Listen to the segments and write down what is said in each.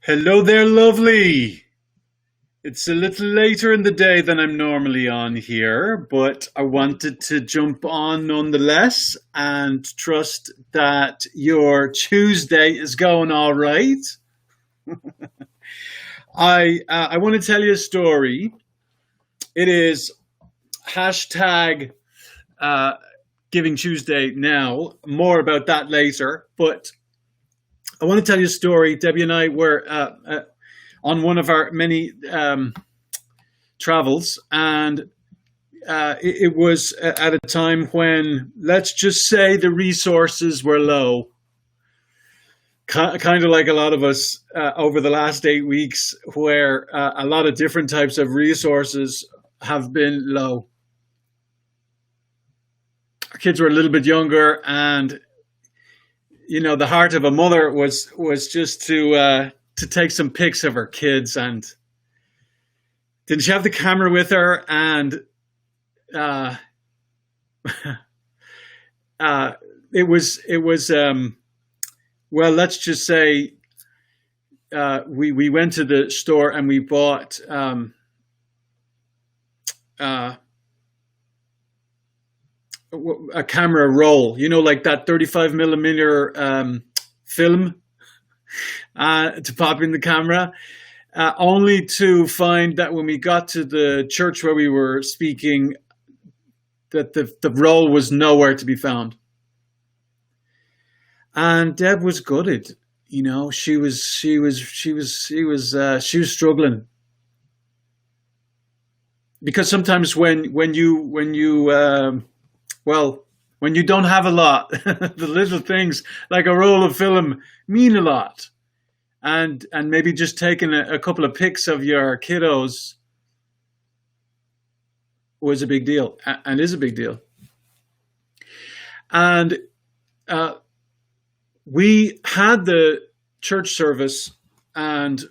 Hello there, lovely. It's a little later in the day than I'm normally on here, but I wanted to jump on nonetheless and trust that your Tuesday is going all right. I want to tell you a story. It is hashtag uh, Giving Tuesday now. More about that later, but I want to tell you a story. Debbie and I were on one of our many travels, and it was at a time when, let's just say, the resources were low. Kind of like a lot of us over the last 8 weeks, where a lot of different types of resources have been low. Our kids were a little bit younger, and the heart of a mother was just to take some pics of her kids. And didn't she have the camera with her? And uh, uh, it was well, let's just say we went to the store and we bought uh, a camera roll, like that 35 millimeter film to pop in the camera. Only to find that when we got to the church where we were speaking, that the roll was nowhere to be found. And Deb was gutted. She was struggling, because sometimes when you don't have a lot, the little things like a roll of film mean a lot. And maybe just taking a couple of pics of your kiddos was a big deal, and is a big deal. And we had the church service, and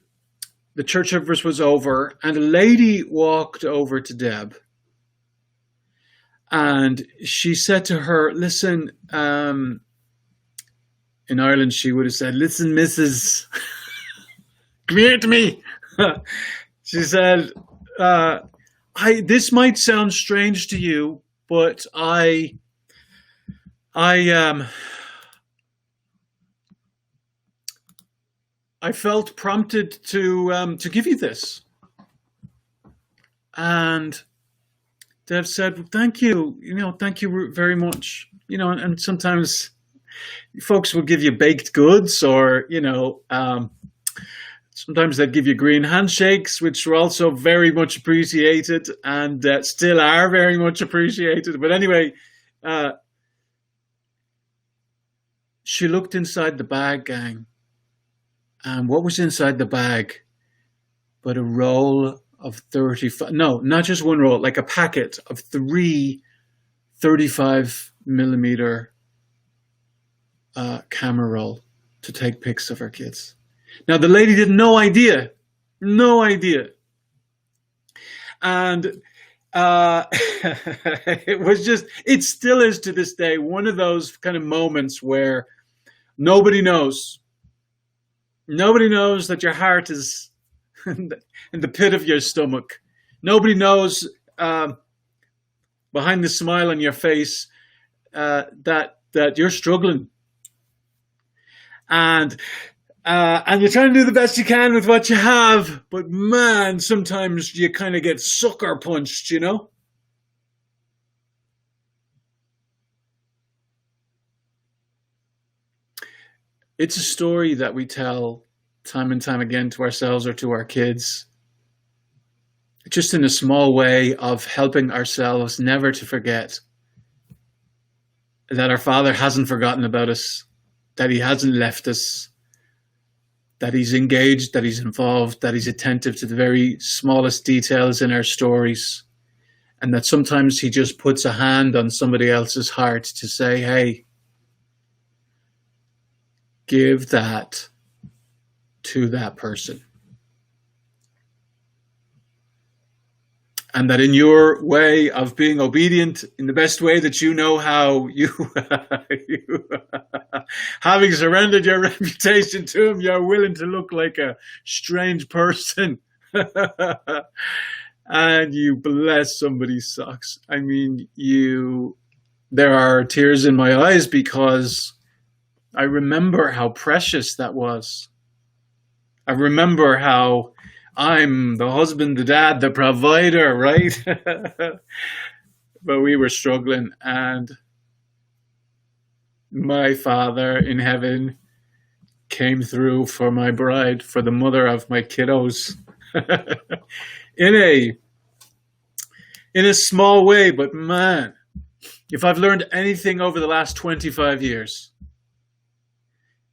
the church service was over, and a lady walked over to Deb, and she said to her, "Listen," in Ireland she would have said, "Listen, Mrs." Come here to me. She said, this might sound strange to you, but I I felt prompted to give you this." And Dev said, "Well, thank you. Thank you very much. And sometimes folks will give you baked goods, or sometimes they'd give you green handshakes, which were also very much appreciated, and still are very much appreciated. But anyway, she looked inside the bag, gang. And what was inside the bag but a roll of 35, no, not just one roll, like a packet of three 35 millimeter camera roll to take pics of her kids. Now, the lady had no idea. No idea. And it still is to this day one of those kind of moments where nobody knows. Nobody knows that your heart is in the pit of your stomach. Nobody knows behind the smile on your face that you're struggling. And you're trying to do the best you can with what you have, but man, sometimes you kind of get sucker punched, It's a story that we tell time and time again to ourselves or to our kids, just in a small way of helping ourselves never to forget that our Father hasn't forgotten about us, that He hasn't left us, that He's engaged, that He's involved, that He's attentive to the very smallest details in our stories, and that sometimes He just puts a hand on somebody else's heart to say, hey, give that to that person. and that in your way of being obedient in the best way that you know how, you having surrendered your reputation to him, you're willing to look like a strange person. And you bless somebody's socks. I mean, there are tears in my eyes because I remember how precious that was. I remember how I'm the husband, the dad, the provider, right? But we were struggling, and my Father in heaven came through for my bride, for the mother of my kiddos. in a small way, but man, if I've learned anything over the last 25 years,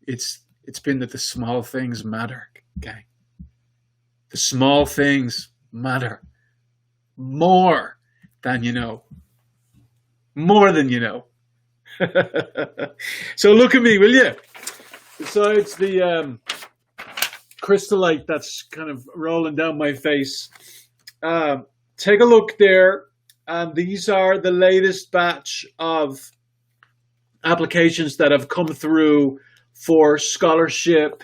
it's been that the small things matter, gang. The small things matter more than you know. More than you know. So look at me, will you? Besides the crystallite that's kind of rolling down my face, take a look there. And these are the latest batch of applications that have come through for scholarship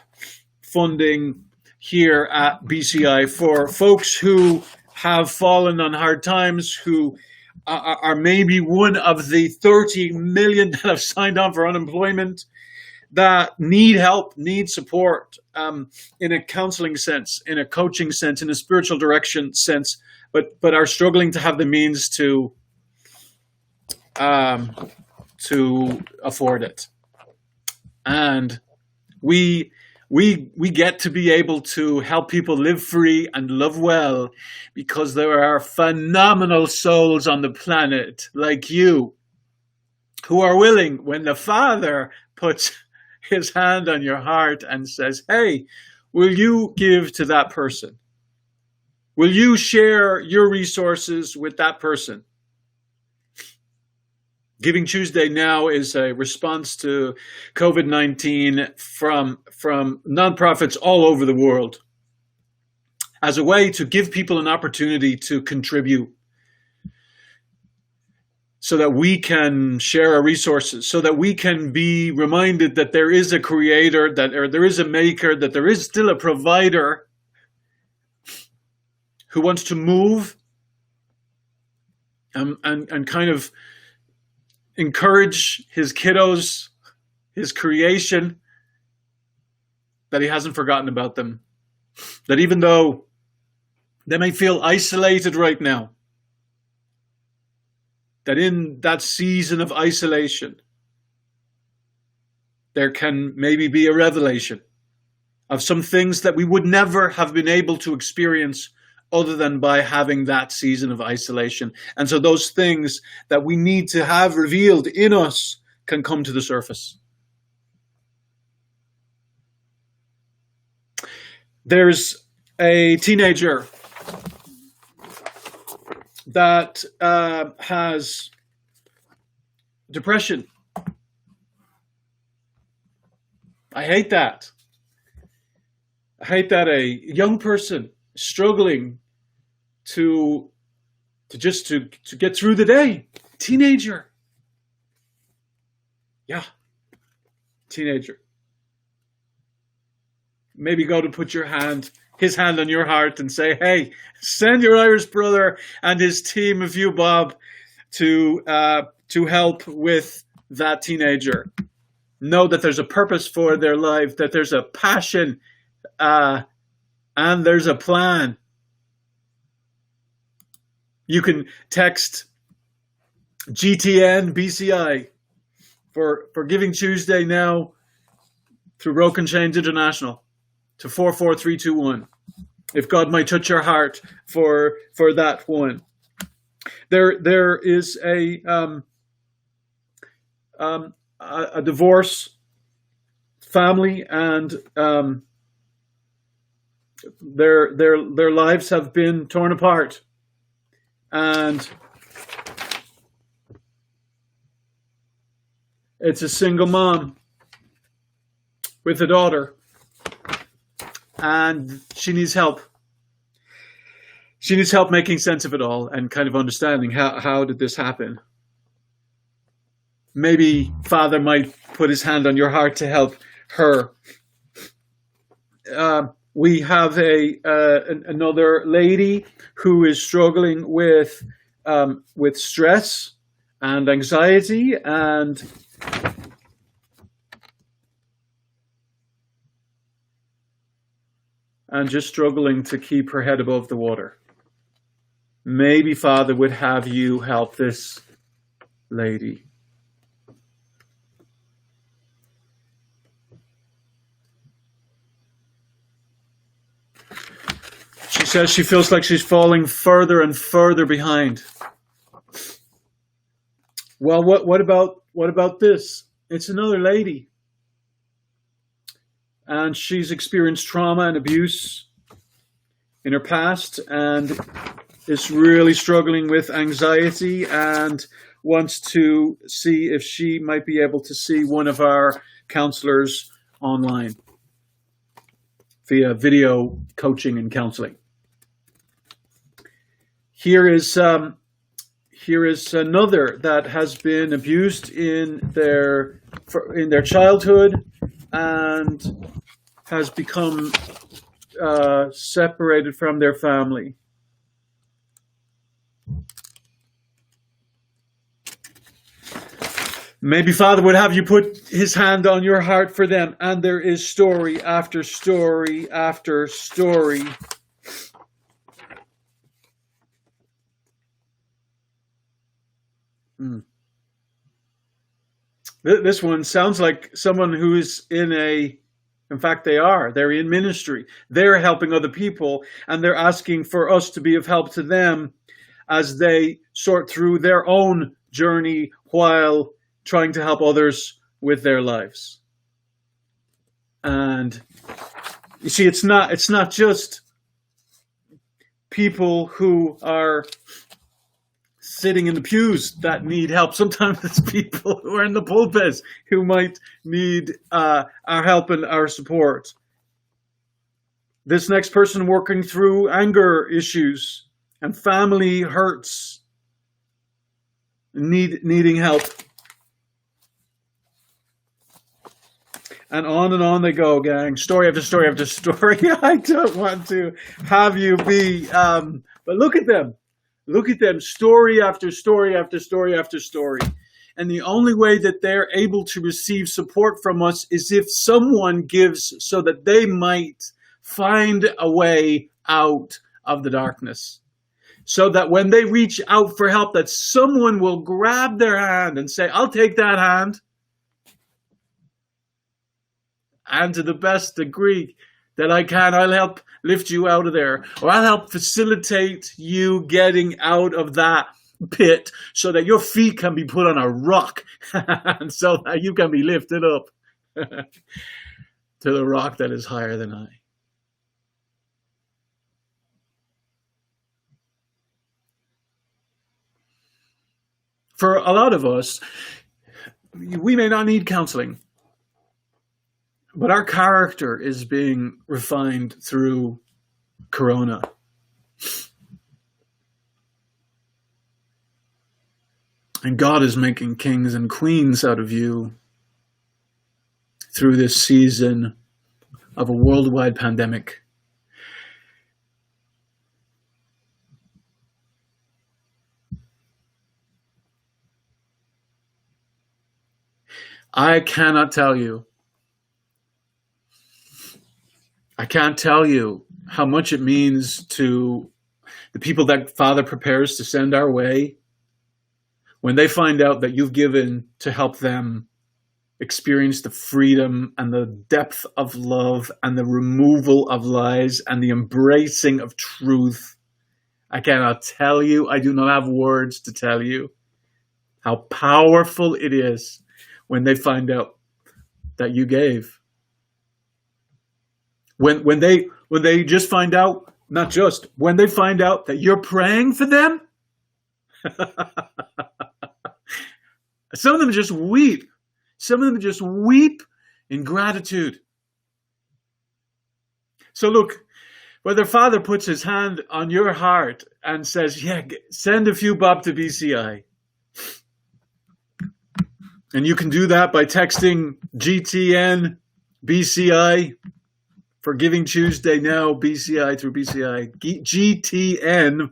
funding here at BCI for folks who have fallen on hard times, who are maybe one of the 30 million that have signed on for unemployment, that need help, need support in a counseling sense, in a coaching sense, in a spiritual direction sense, but are struggling to have the means to afford it. And we get to be able to help people live free and love well because there are phenomenal souls on the planet like you who are willing, when the Father puts his hand on your heart and says, hey, will you give to that person? Will you share your resources with that person? Giving Tuesday now is a response to COVID-19 from nonprofits all over the world as a way to give people an opportunity to contribute so that we can share our resources, so that we can be reminded that there is a creator, that there is a maker, that there is still a provider who wants to move and kind of encourage his kiddos, his creation, that he hasn't forgotten about them. That even though they may feel isolated right now, that in that season of isolation, there can maybe be a revelation of some things that we would never have been able to experience other than by having that season of isolation. And so those things that we need to have revealed in us can come to the surface. There's a teenager that has depression. I hate that. I hate that a young person struggling to get through the day. Teenager. Yeah. Teenager. Maybe go to put his hand on your heart and say, hey, send your Irish brother and his team of you, Bob, to help with that teenager. Know that there's a purpose for their life, that there's a passion, and there's a plan. You can text GTN BCI for Giving Tuesday now through Broken Chains International to 44321. If God might touch your heart for that one. There is a divorce family, and their lives have been torn apart, and it's a single mom with a daughter, and she needs help. She needs help making sense of it all and kind of understanding how did this happen. Maybe Father might put his hand on your heart to help her. We have another lady who is struggling with stress and anxiety and just struggling to keep her head above the water. Maybe Father would have you help this lady. She says she feels like she's falling further and further behind. Well, what about this? It's another lady. And she's experienced trauma and abuse in her past and is really struggling with anxiety and wants to see if she might be able to see one of our counselors online via video coaching and counseling. Here is another that has been abused in their childhood and has become separated from their family. Maybe Father would have you put his hand on your heart for them, and there is story after story after story. This one sounds like someone who is in fact, they're in ministry. They're helping other people, and they're asking for us to be of help to them as they sort through their own journey while trying to help others with their lives. And you see, it's not just people who are sitting in the pews that need help. Sometimes it's people who are in the pulpits who might need our help and our support. This next person working through anger issues and family hurts, needing help. And on they go, gang. Story after story after story. I don't want to have you be, but look at them. Look at them, story after story after story after story. And the only way that they're able to receive support from us is if someone gives so that they might find a way out of the darkness. So that when they reach out for help, that someone will grab their hand and say, I'll take that hand. And to the best degree that I can, I'll help lift you out of there. Or I'll help facilitate you getting out of that pit so that your feet can be put on a rock and so that you can be lifted up to the rock that is higher than I. For a lot of us, we may not need counseling. But our character is being refined through Corona. And God is making kings and queens out of you through this season of a worldwide pandemic. I cannot tell you. I can't tell you how much it means to the people that Father prepares to send our way when they find out that you've given to help them experience the freedom and the depth of love and the removal of lies and the embracing of truth. I cannot tell you, I do not have words to tell you how powerful it is when they find out that you gave. When they just find out, not just, when they find out that you're praying for them, some of them just weep. Some of them just weep in gratitude. So look, whether Father puts his hand on your heart and says, yeah, send a few bob to BCI. And you can do that by texting GTN BCI for Giving Tuesday now, BCI through BCI, GTN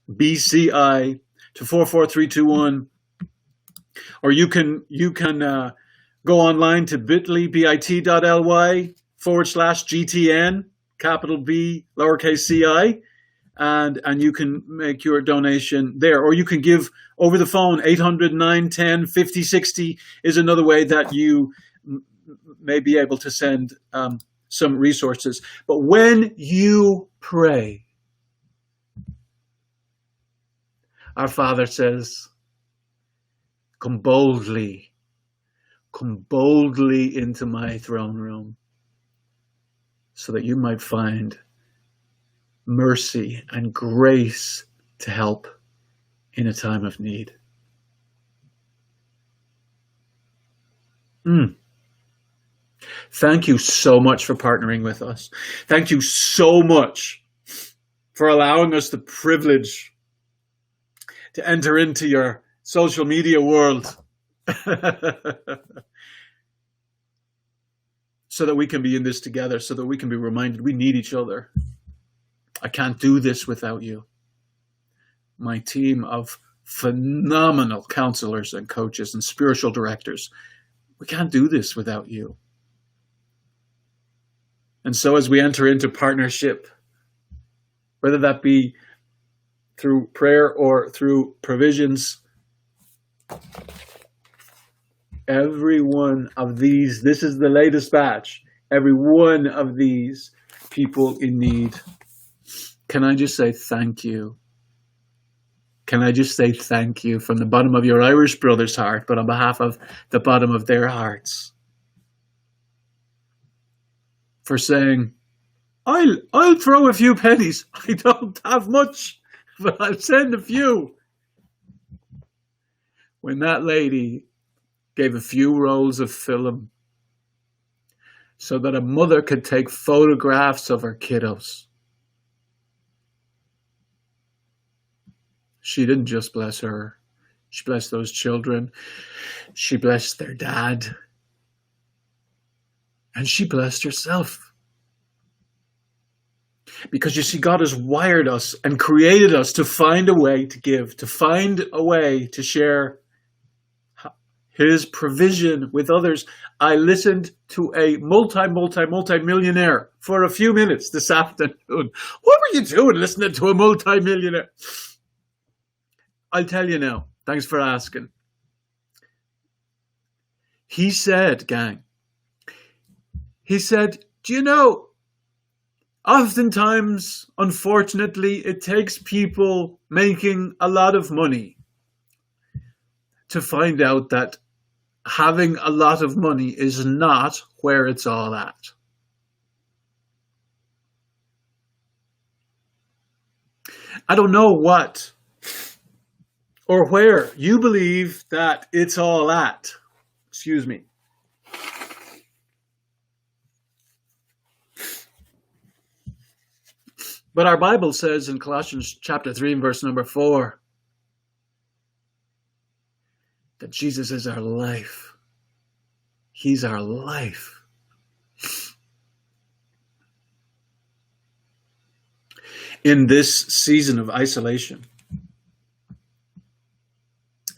BCI to 44321. Or you can go online to bit.ly/GTN, capital B, lowercase ci, and you can make your donation there. Or you can give over the phone. 800-910-5060 is another way that you may be able to send some resources. But when you pray, our Father says, come boldly into my throne room so that you might find mercy and grace to help in a time of need. Thank you so much for partnering with us. Thank you so much for allowing us the privilege to enter into your social media world so that we can be in this together, so that we can be reminded we need each other. I can't do this without you. My team of phenomenal counselors and coaches and spiritual directors, we can't do this without you. And so as we enter into partnership, whether that be through prayer or through provisions, every one of these, this is the latest batch, every one of these people in need, can I just say thank you? Can I just say thank you from the bottom of your Irish brother's heart, but on behalf of the bottom of their hearts, for saying, I'll throw a few pennies. I don't have much, but I'll send a few. When that lady gave a few rolls of film so that a mother could take photographs of her kiddos, she didn't just bless her. She blessed those children. She blessed their dad. And she blessed herself. Because you see, God has wired us and created us to find a way to give, to find a way to share His provision with others. I listened to a multi-millionaire for a few minutes this afternoon. What were you doing listening to a multi-millionaire? I'll tell you now. Thanks for asking. He said, gang, he said, do you know, oftentimes, unfortunately, it takes people making a lot of money to find out that having a lot of money is not where it's all at. I don't know what or where you believe that it's all at. Excuse me. But our Bible says in Colossians chapter 3 and verse number 4 that Jesus is our life. He's our life. In this season of isolation,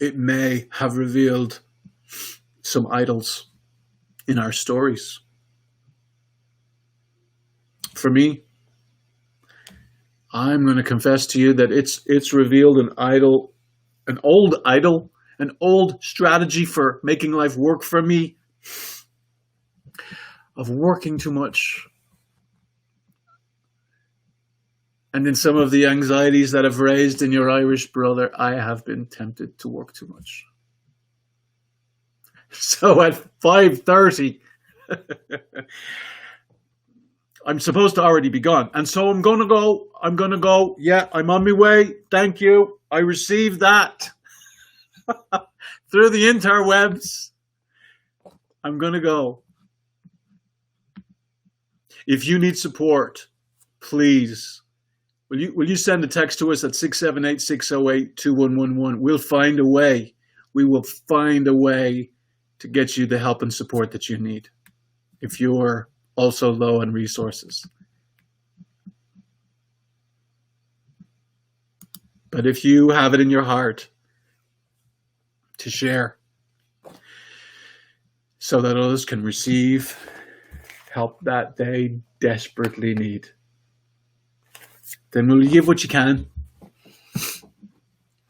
it may have revealed some idols in our stories. For me, I'm going to confess to you that it's revealed an old idol, an old strategy for making life work for me, of working too much. And in some of the anxieties that I've raised in your Irish brother, I have been tempted to work too much. So at 5:30, I'm supposed to already be gone. And so I'm going to go. Yeah, I'm on my way. Thank you. I received that through the interwebs. I'm going to go. If you need support, please, will you send a text to us at 678-608-2111? We'll find a way. We will find a way to get you the help and support that you need if you're also low on resources. But if you have it in your heart to share so that others can receive help that they desperately need, then will you give what you can?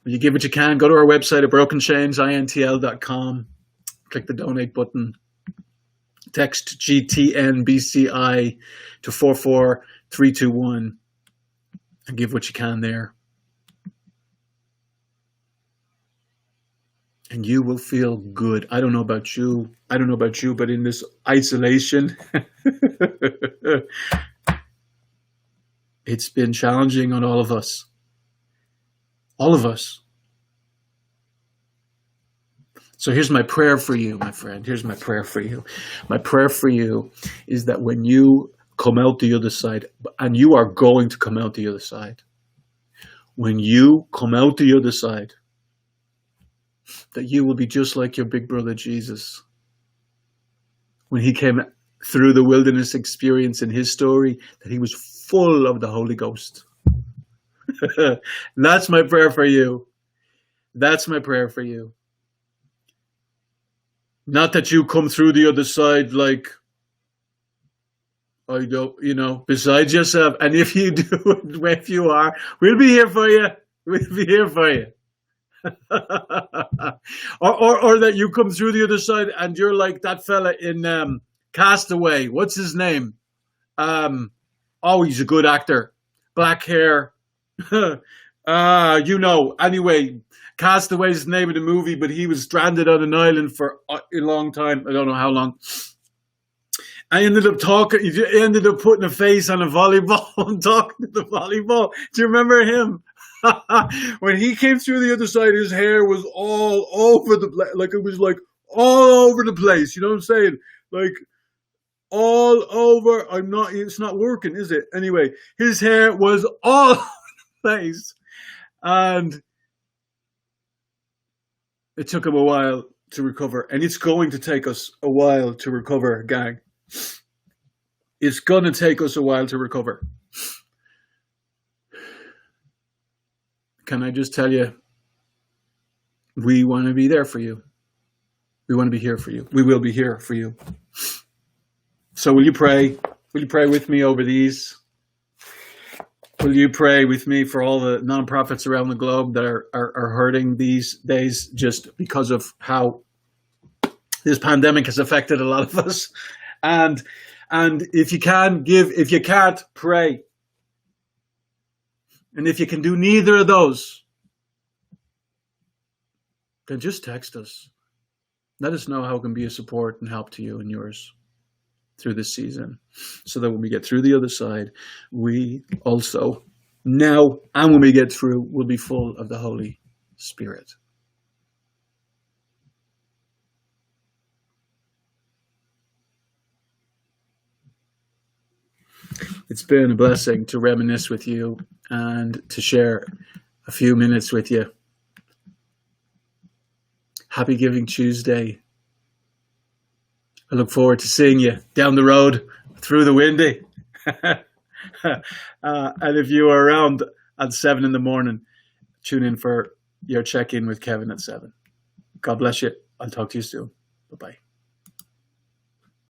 Will you give what you can? Go to our website at brokenchainsintl.com. Click the donate button. Text GTNBCI to 44321 and give what you can there. And you will feel good. I don't know about you, but in this isolation, it's been challenging on all of us. All of us. So here's my prayer for you, my friend. Here's my prayer for you. My prayer for you is that when you come out the other side, and you are going to come out the other side, when you come out the other side, that you will be just like your big brother Jesus. When he came through the wilderness experience in his story, that he was full of the Holy Ghost. That's my prayer for you. That's my prayer for you. Not that you come through the other side like, I don't, besides yourself. And if you do, if you are, we'll be here for you. We'll be here for you. or that you come through the other side and you're like that fella in Castaway. What's his name? He's a good actor. Black hair. Anyway, Castaway's the name of the movie, but he was stranded on an island for a long time. I don't know how long. I ended up putting a face on a volleyball and talking to the volleyball. Do you remember him? When he came through the other side, his hair was all over the place. Like, it was like all over the place. You know what I'm saying? Like, all over. It's not working, is it? Anyway, his hair was all over the place. And it took him a while to recover. And it's going to take us a while to recover, gang. It's going to take us a while to recover. Can I just tell you, we want to be there for you. We want to be here for you. We will be here for you. So will you pray? Will you pray with me over these? Will you pray with me for all the nonprofits around the globe that are hurting these days just because of how this pandemic has affected a lot of us? And if you can, give. If you can't, pray. And if you can do neither of those, then just text us. Let us know how it can be a support and help to you and yours through this season, so that when we get through the other side, we also now, and when we get through, will be full of the Holy Spirit. It's been a blessing to reminisce with you and to share a few minutes with you. Happy Giving Tuesday. I look forward to seeing you down the road through the windy. And if you are around at 7 a.m, tune in for your check-in with Kevin at 7. God bless you. I'll talk to you soon. Bye-bye.